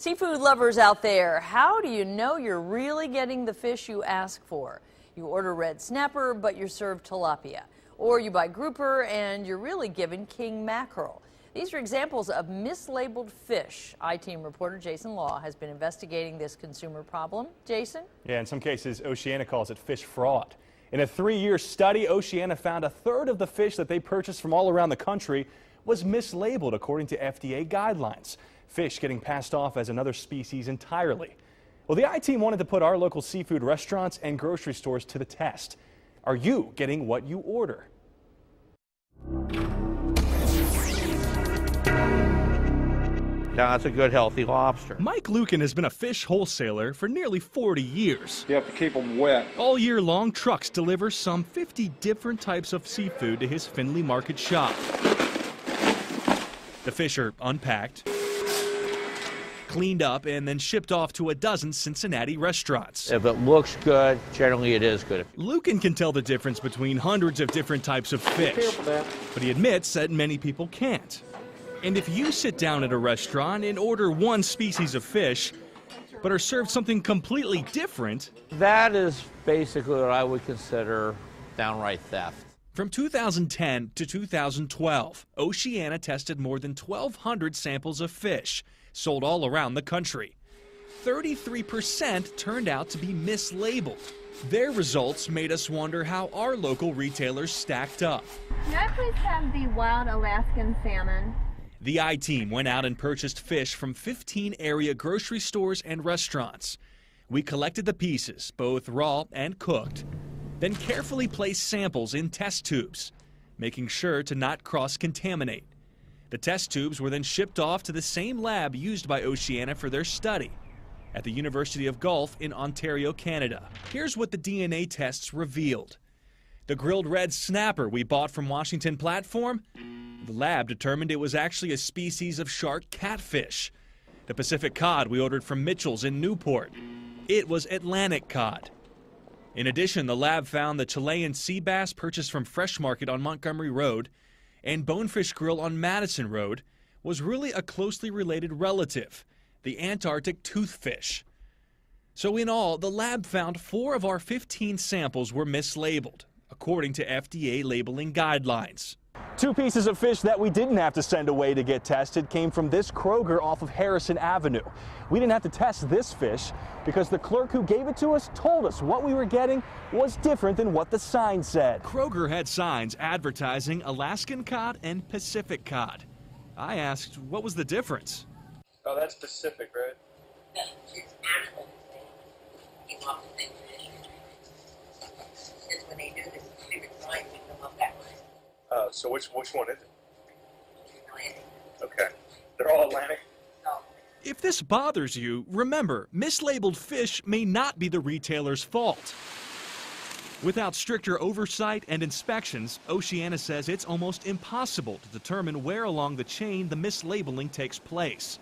Seafood lovers out there, how do you know you're really getting the fish you ask for? You order red snapper, but you're served tilapia. Or you buy grouper and you're really given king mackerel. These are examples of mislabeled fish. I-Team reporter Jason Law has been investigating this consumer problem. Jason? Yeah, in some cases, Oceana calls it fish fraud. In a 3-year study, Oceana found a third of the fish that they purchased from all around the country was mislabeled according to FDA guidelines. Fish getting passed off as another species entirely. Well, the I-Team wanted to put our local seafood restaurants and grocery stores to the test. Are you getting what you order? Now, that's a good, healthy lobster. Mike Lucan has been a fish wholesaler for nearly 40 years. You have to keep them wet. All year long, trucks deliver some 50 different types of seafood to his Findlay Market shop. The fish are unpacked, cleaned up, and then shipped off to a dozen Cincinnati restaurants. If it looks good, generally it is good. Lucan can tell the difference between hundreds of different types of fish, but he admits that many people can't. And if you sit down at a restaurant and order one species of fish, but are served something completely different, That is basically what I would consider downright theft. from 2010 to 2012, Oceana tested more than 1,200 samples of fish, sold all around the country. 33% turned out to be mislabeled. Their results made us wonder how our local retailers stacked up. Can I please have the wild Alaskan salmon? The I-Team went out and purchased fish from 15 area grocery stores and restaurants. We collected the pieces, both raw and cooked, then carefully placed samples in test tubes, making sure to not cross-contaminate. The test tubes were then shipped off to the same lab used by Oceana for their study at the University of Guelph in Ontario, Canada. Here's what the DNA tests revealed. The grilled red snapper we bought from Washington Platform, the lab determined it was actually a species of shark catfish. The Pacific cod we ordered from Mitchell's in Newport, it was Atlantic cod. In addition, the lab found the Chilean sea bass purchased from Fresh Market on Montgomery Road and Bonefish Grill on Madison Road was really a closely related relative, the Antarctic toothfish. So in all, the lab found 4 of our 15 samples were mislabeled, according to FDA labeling guidelines. 2 pieces of fish that we didn't have to send away to get tested came from this Kroger off of Harrison Avenue. We didn't have to test this fish because the clerk who gave it to us told us what we were getting was different than what the sign said. Kroger had signs advertising Alaskan cod and Pacific cod. I asked, what was the difference? Oh, that's Pacific, right? It's animal. He wants to think fish. Since when they do this, they were trying to come up that way. So which one is it? Atlantic. Okay. They're all Atlantic? No. If this bothers you, remember, mislabeled fish may not be the retailer's fault. Without stricter oversight and inspections, Oceana says it's almost impossible to determine where along the chain the mislabeling takes place.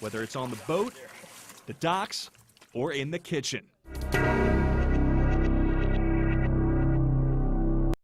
Whether it's on the boat, the docks, or in the kitchen.